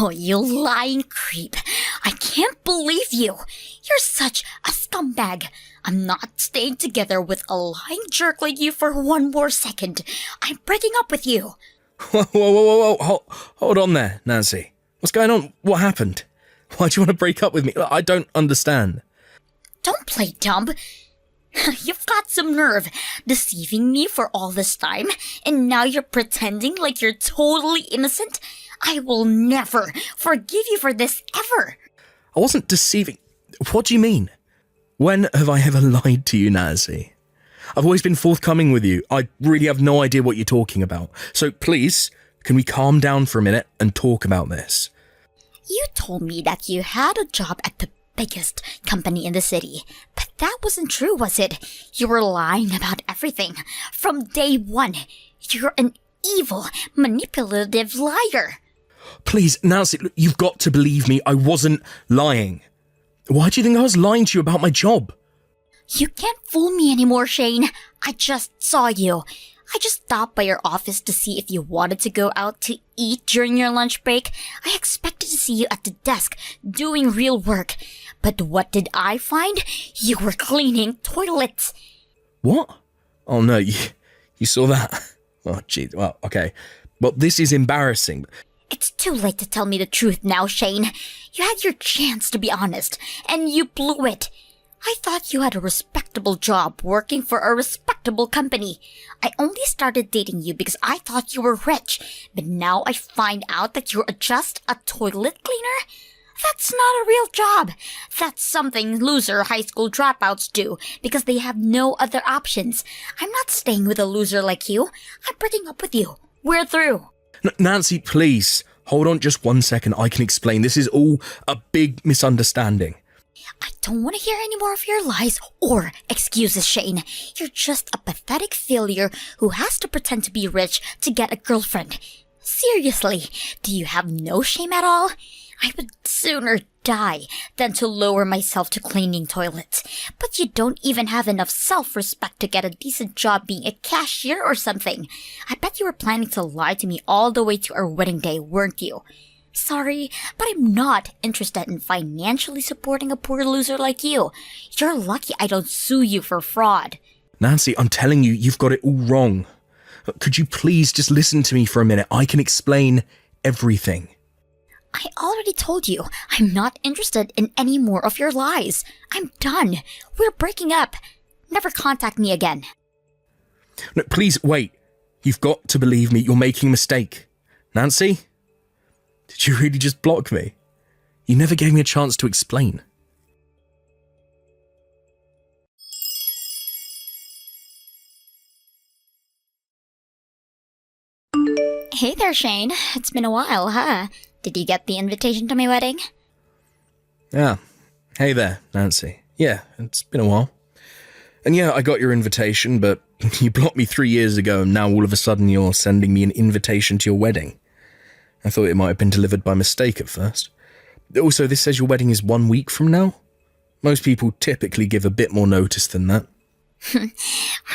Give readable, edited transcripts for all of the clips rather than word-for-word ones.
Oh, you lying creep. I can't believe you. You're such a scumbag. I'm not staying together with a lying jerk like you for one more second. I'm breaking up with you. Whoa. Hold on there, Nancy. What's going on? What happened? Why do you want to break up with me? I don't understand. Don't play dumb. You've got some nerve, deceiving me for all this time, and now you're pretending like you're totally innocent? I will never forgive you for this ever. I wasn't deceiving. What do you mean? When have I ever lied to you, Nancy? I've always been forthcoming with you. I really have no idea what you're talking about. So please, can we calm down for a minute and talk about this? You told me that you had a job at the biggest company in the city, but that wasn't true, was it? You were lying about everything. From day one, you're an evil, manipulative liar. Please, Nancy, look, you've got to believe me. I wasn't lying. Why do you think I was lying to you about my job? You can't fool me anymore, Shane. I just saw you. I just stopped by your office to see if you wanted to go out to eat during your lunch break. I expected to see you at the desk doing real work. But what did I find? You were cleaning toilets. What? Oh no, you saw that? Oh gee, well, okay. Well, this is embarrassing. It's too late to tell me the truth now, Shane. You had your chance to be honest, and you blew it. I thought you had a respectable job working for a respectable company. I only started dating you because I thought you were rich, but now I find out that you're just a toilet cleaner? That's not a real job. That's something loser high school dropouts do because they have no other options. I'm not staying with a loser like you. I'm breaking up with you. We're through. Nancy, please, hold on just 1 second. I can explain. This is all a big misunderstanding. I don't want to hear any more of your lies or excuses, Shane. You're just a pathetic failure who has to pretend to be rich to get a girlfriend. Seriously, do you have no shame at all? I would sooner die than to lower myself to cleaning toilets. But you don't even have enough self-respect to get a decent job being a cashier or something. I bet you were planning to lie to me all the way to our wedding day, weren't you? Sorry, but I'm not interested in financially supporting a poor loser like you. You're lucky I don't sue you for fraud. Nancy, I'm telling you, you've got it all wrong. Could you please just listen to me for a minute? I can explain everything. I already told you, I'm not interested in any more of your lies. I'm done. We're breaking up. Never contact me again. No, please, wait. You've got to believe me. You're making a mistake. Nancy? Did you really just block me? You never gave me a chance to explain. Hey there, Shane. It's been a while, huh? Did you get the invitation to my wedding? Yeah. Hey there, Nancy. Yeah, it's been a while. And yeah, I got your invitation, but you blocked me 3 years ago, and now all of a sudden you're sending me an invitation to your wedding. I thought it might have been delivered by mistake at first. Also, this says your wedding is 1 week from now. Most people typically give a bit more notice than that.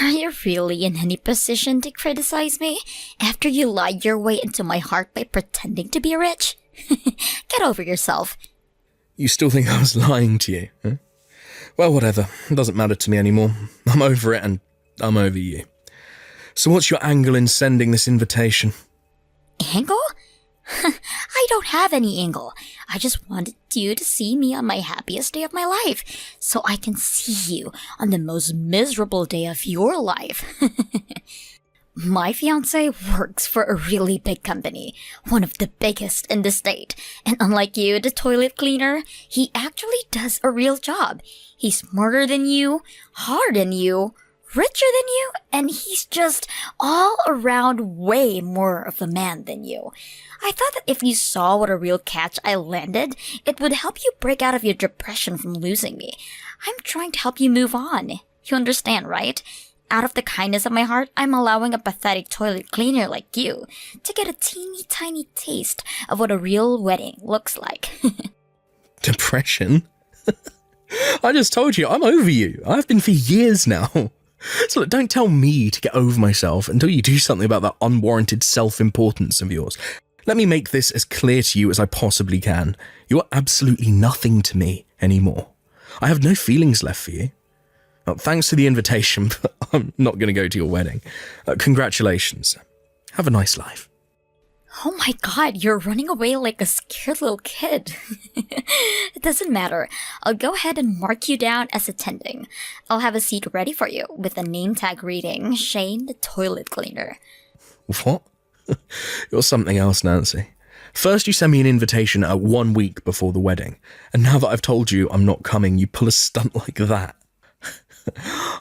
Are you really in any position to criticize me after you lied your way into my heart by pretending to be rich? Get over yourself. You still think I was lying to you, huh? Well, whatever. It doesn't matter to me anymore. I'm over it and I'm over you. So what's your angle in sending this invitation? Angle? I don't have any angle. I just wanted you to see me on my happiest day of my life, so I can see you on the most miserable day of your life. My fiancé works for a really big company, one of the biggest in the state, and unlike you, the toilet cleaner, he actually does a real job. He's smarter than you, harder than you, richer than you, and he's just all around way more of a man than you. I thought that if you saw what a real catch I landed, it would help you break out of your depression from losing me. I'm trying to help you move on. You understand, right? Out of the kindness of my heart, I'm allowing a pathetic toilet cleaner like you to get a teeny tiny taste of what a real wedding looks like. Depression? I just told you, I'm over you. I've been for years now. So look, don't tell me to get over myself until you do something about that unwarranted self-importance of yours. Let me make this as clear to you as I possibly can. You are absolutely nothing to me anymore. I have no feelings left for you. Well, thanks for the invitation, but I'm not going to go to your wedding. Congratulations. Have a nice life. Oh my god, you're running away like a scared little kid. It doesn't matter. I'll go ahead and mark you down as attending. I'll have a seat ready for you with a name tag reading Shane the Toilet Cleaner. What? You're something else, Nancy. First you send me an invitation 1 week before the wedding, and now that I've told you I'm not coming, you pull a stunt like that.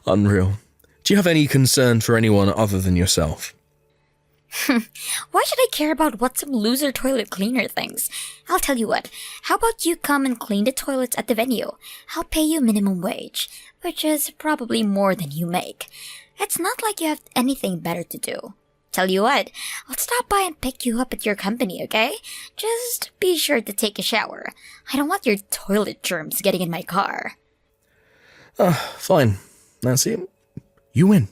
Unreal. Do you have any concern for anyone other than yourself? Why should I care about what some loser toilet cleaner thinks? I'll tell you what, how about you come and clean the toilets at the venue? I'll pay you minimum wage, which is probably more than you make. It's not like you have anything better to do. Tell you what, I'll stop by and pick you up at your company, okay? Just be sure to take a shower. I don't want your toilet germs getting in my car. Fine, Nancy. You win.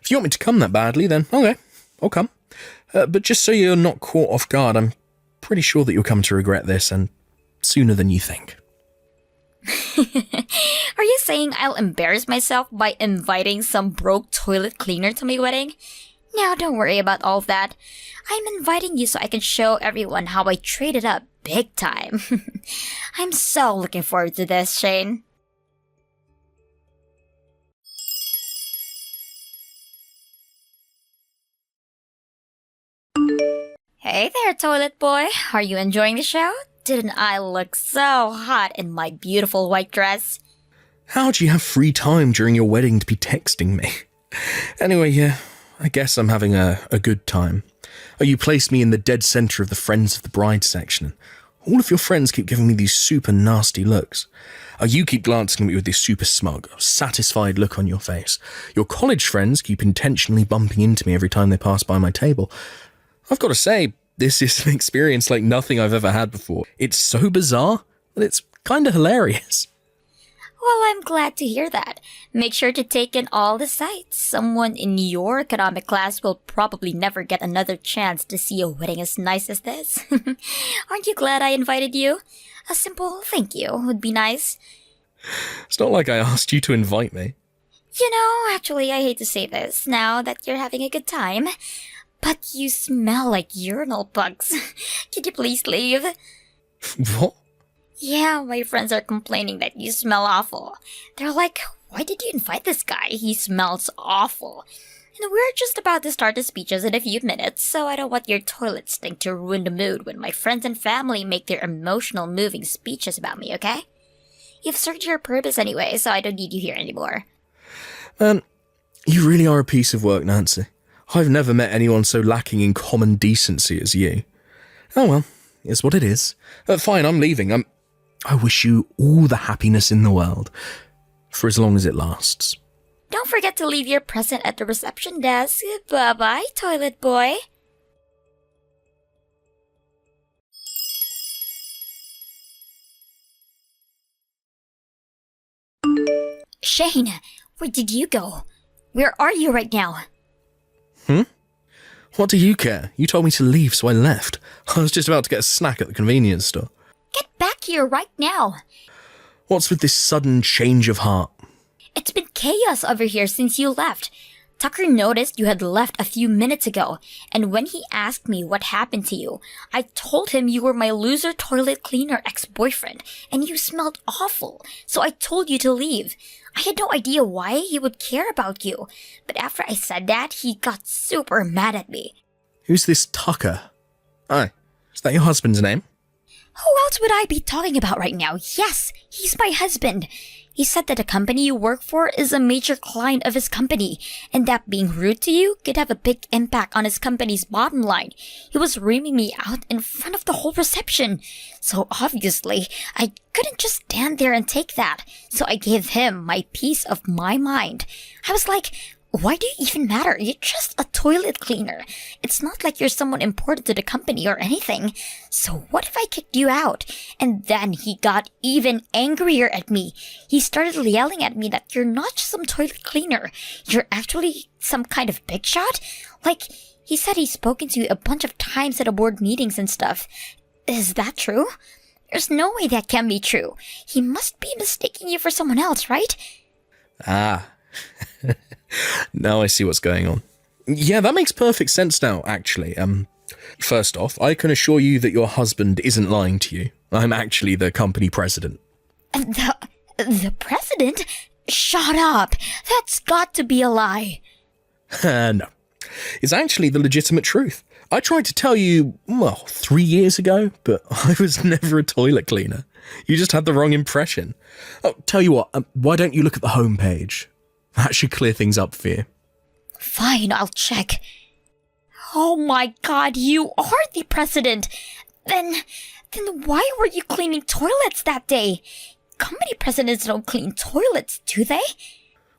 If you want me to come that badly, then okay, I'll come. But just so you're not caught off guard, I'm pretty sure that you'll come to regret this, and sooner than you think. Are you saying I'll embarrass myself by inviting some broke toilet cleaner to my wedding? Now, don't worry about all of that. I'm inviting you so I can show everyone how I traded up big time. I'm so looking forward to this, Shane. Hey there, toilet boy. Are you enjoying the show? Didn't I look so hot in my beautiful white dress? How do you have free time during your wedding to be texting me? Anyway, yeah, I guess I'm having a good time. You placed me in the dead center of the Friends of the Bride section. All of your friends keep giving me these super nasty looks. You keep glancing at me with this super smug, satisfied look on your face. Your college friends keep intentionally bumping into me every time they pass by my table. I've got to say, this is an experience like nothing I've ever had before. It's so bizarre, but it's kind of hilarious. Well, I'm glad to hear that. Make sure to take in all the sights. Someone in your economic class will probably never get another chance to see a wedding as nice as this. Aren't you glad I invited you? A simple thank you would be nice. It's not like I asked you to invite me. You know, actually, I hate to say this now that you're having a good time, but you smell like urinal bugs. Could you please leave? What? Yeah, my friends are complaining that you smell awful. They're like, why did you invite this guy? He smells awful. And we're just about to start the speeches in a few minutes, so I don't want your toilet stink to ruin the mood when my friends and family make their emotional, moving speeches about me, okay? You've served your purpose anyway, so I don't need you here anymore. You really are a piece of work, Nancy. I've never met anyone so lacking in common decency as you. Oh well, it's what it is. Fine, I'm leaving. I wish you all the happiness in the world, for as long as it lasts. Don't forget to leave your present at the reception desk. Bye-bye, toilet boy. Shane, where did you go? Where are you right now? What do you care? You told me to leave, so I left. I was just about to get a snack at the convenience store. Get back here right now. What's with this sudden change of heart? It's been chaos over here since you left. Tucker noticed you had left a few minutes ago, and when he asked me what happened to you, I told him you were my loser toilet cleaner ex-boyfriend, and you smelled awful, so I told you to leave. I had no idea why he would care about you, but after I said that, he got super mad at me. Who's this Tucker? Oh, is that your husband's name? Who else would I be talking about right now? Yes, he's my husband. He said that the company you work for is a major client of his company, and that being rude to you could have a big impact on his company's bottom line. He was reaming me out in front of the whole reception. So obviously, I couldn't just stand there and take that. So I gave him my piece of my mind. I was like, why do you even matter? You're just a toilet cleaner. It's not like you're someone important to the company or anything. So what if I kicked you out? And then he got even angrier at me. He started yelling at me that you're not just some toilet cleaner. You're actually some kind of big shot. Like, He said he's spoken to you a bunch of times at the board meetings and stuff. Is that true? There's no way that can be true. He must be mistaking you for someone else, right? Ah. Now I see what's going on. Yeah, that makes perfect sense now, actually. First off, I can assure you that your husband isn't lying to you. I'm actually the company president. The president? Shut up. That's got to be a lie. No. It's actually the legitimate truth. I tried to tell you, 3 years ago, but I was never a toilet cleaner. You just had the wrong impression. Oh, tell you what, why don't you look at the homepage? That should clear things up for you. Fine, I'll check. Oh my god, you are the president! Then why were you cleaning toilets that day? Company presidents don't clean toilets, do they?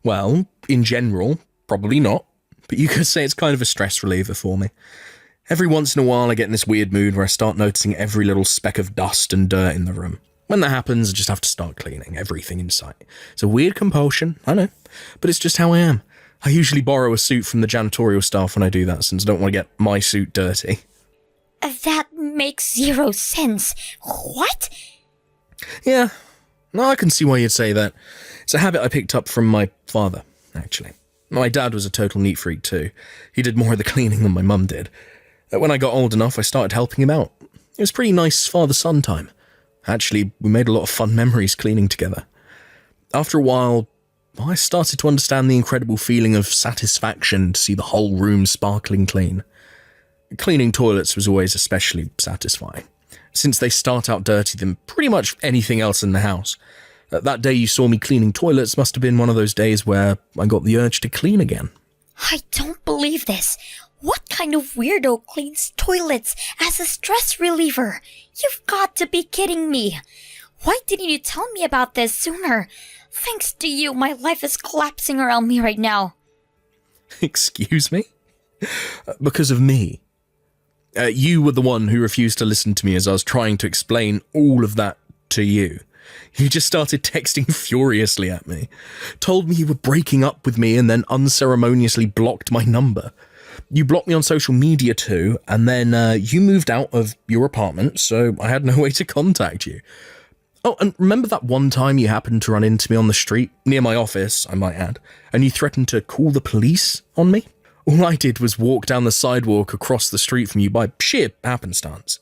Well, in general, probably not. But you could say it's kind of a stress reliever for me. Every once in a while I get in this weird mood where I start noticing every little speck of dust and dirt in the room. When that happens, I just have to start cleaning everything in sight. It's a weird compulsion, I know, but it's just how I am. I usually borrow a suit from the janitorial staff when I do that, since I don't want to get my suit dirty. That makes zero sense. What? Yeah, no, I can see why you'd say that. It's a habit I picked up from my father, actually. My dad was a total neat freak too. He did more of the cleaning than my mum did. When I got old enough, I started helping him out. It was pretty nice father-son time. Actually, we made a lot of fun memories cleaning together. After a while, I started to understand the incredible feeling of satisfaction to see the whole room sparkling clean. Cleaning toilets was always especially satisfying, since they start out dirtier than pretty much anything else in the house. That day you saw me cleaning toilets must have been one of those days where I got the urge to clean again. I don't believe this. What kind of weirdo cleans toilets as a stress reliever? You've got to be kidding me. Why didn't you tell me about this sooner? Thanks to you, my life is collapsing around me right now. Excuse me? Because of me. You were the one who refused to listen to me as I was trying to explain all of that to you. You just started texting furiously at me, told me you were breaking up with me, and then unceremoniously blocked my number. You blocked me on social media too, and then you moved out of your apartment, so I had no way to contact you. Oh, and remember that one time you happened to run into me on the street, near my office, I might add, and you threatened to call the police on me? All I did was walk down the sidewalk across the street from you by sheer happenstance.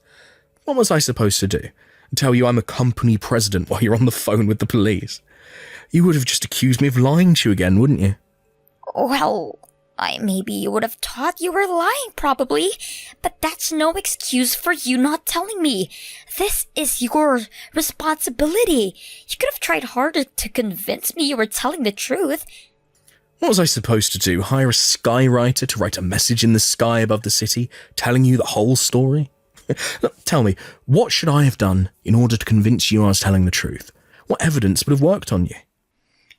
What was I supposed to do? Tell you I'm a company president while you're on the phone with the police? You would have just accused me of lying to you again, wouldn't you? Well, maybe you would have thought you were lying, probably. But that's no excuse for you not telling me. This is your responsibility. You could have tried harder to convince me you were telling the truth. What was I supposed to do? Hire a skywriter to write a message in the sky above the city, telling you the whole story? Tell me, what should I have done in order to convince you I was telling the truth? What evidence would have worked on you?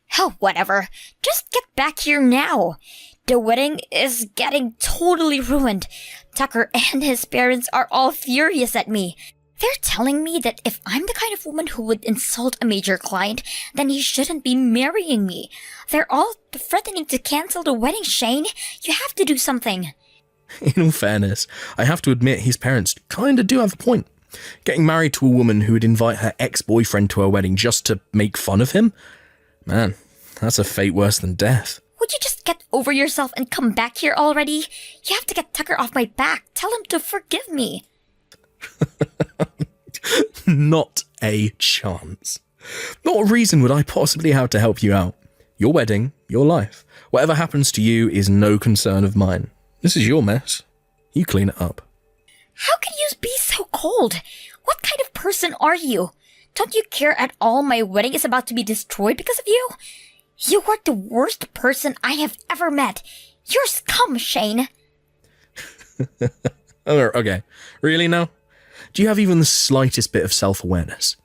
Hell, whatever. Just get back here now. The wedding is getting totally ruined. Tucker and his parents are all furious at me. They're telling me that if I'm the kind of woman who would insult a major client, then he shouldn't be marrying me. They're all threatening to cancel the wedding, Shane. You have to do something. In all fairness, I have to admit his parents kinda do have a point. Getting married to a woman who would invite her ex-boyfriend to her wedding just to make fun of him? Man, that's a fate worse than death. Would you just get over yourself and come back here already? You have to get Tucker off my back. Tell him to forgive me. Not a chance. What reason would I possibly have to help you out? Your wedding, your life. Whatever happens to you is no concern of mine. This is your mess. You clean it up. How can you be so cold? What kind of person are you? Don't you care at all my wedding is about to be destroyed because of you? You are the worst person I have ever met. You're scum, Shane. Okay, really now? Do you have even the slightest bit of self-awareness?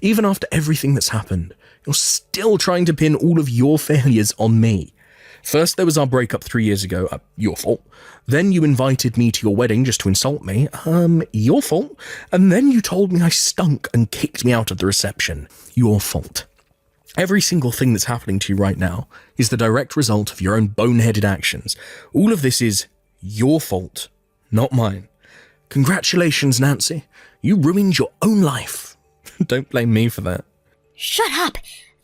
Even after everything that's happened, you're still trying to pin all of your failures on me. First, there was our breakup 3 years ago, your fault. Then you invited me to your wedding just to insult me, your fault. And then you told me I stunk and kicked me out of the reception, your fault. Every single thing that's happening to you right now is the direct result of your own boneheaded actions. All of this is Your fault, not mine. Congratulations, Nancy. You ruined your own life. Don't blame me for that. Shut up!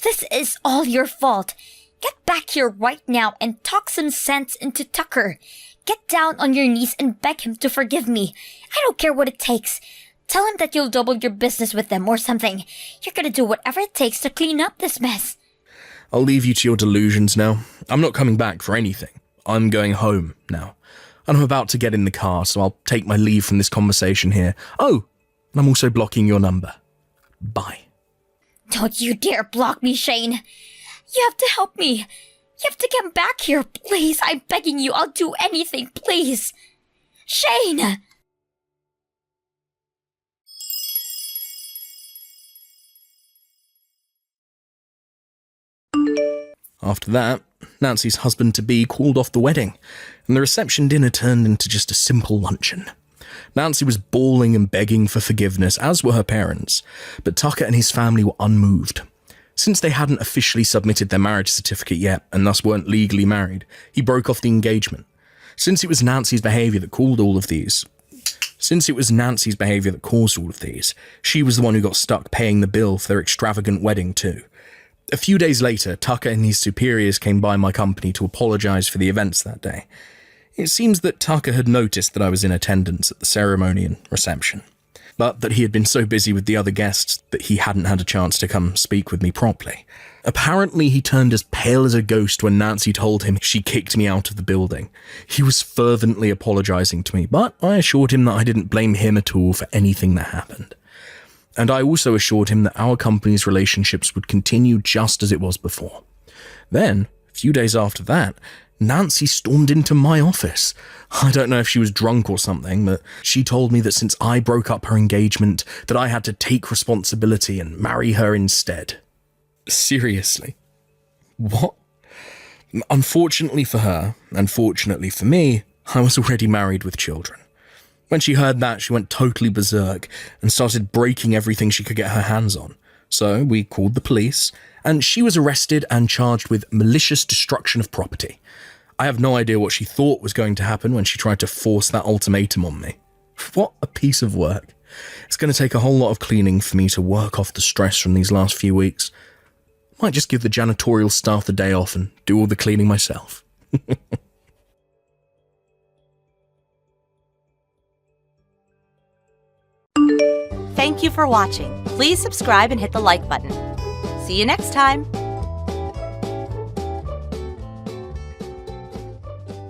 This is all your fault. Get back here right now and talk some sense into Tucker. Get down on your knees and beg him to forgive me. I don't care what it takes. Tell him that you'll double your business with them or something. You're gonna do whatever it takes to clean up this mess. I'll leave you to your delusions now. I'm not coming back for anything. I'm going home now. And I'm about to get in the car, so I'll take my leave from this conversation here. Oh, and I'm also blocking your number. Bye. Don't you dare block me, Shane. You have to help me. You have to come back here, please. I'm begging you. I'll do anything, please. Shane! After that, Nancy's husband-to-be called off the wedding, and the reception dinner turned into just a simple luncheon. Nancy was bawling and begging for forgiveness, as were her parents, but Tucker and his family were unmoved. Since they hadn't officially submitted their marriage certificate yet, and thus weren't legally married, he broke off the engagement. Since it was Nancy's behaviour that caused all of these, she was the one who got stuck paying the bill for their extravagant wedding too. A few days later, Tucker and his superiors came by my company to apologise for the events that day. It seems that Tucker had noticed that I was in attendance at the ceremony and reception, but that he had been so busy with the other guests that he hadn't had a chance to come speak with me properly. Apparently, he turned as pale as a ghost when Nancy told him she kicked me out of the building. He was fervently apologising to me, but I assured him that I didn't blame him at all for anything that happened. And I also assured him that our company's relationships would continue just as it was before. Then, a few days after that, Nancy stormed into my office. I don't know if she was drunk or something, but she told me that since I broke up her engagement, that I had to take responsibility and marry her instead. Seriously? What? Unfortunately for her, and fortunately for me, I was already married with children. When she heard that, she went totally berserk and started breaking everything she could get her hands on. So we called the police, and she was arrested and charged with malicious destruction of property. I have no idea what she thought was going to happen when she tried to force that ultimatum on me. What a piece of work. It's going to take a whole lot of cleaning for me to work off the stress from these last few weeks. Might just give the janitorial staff the day off and do all the cleaning myself. Thank you for watching. Please subscribe and hit the like button. See you next time.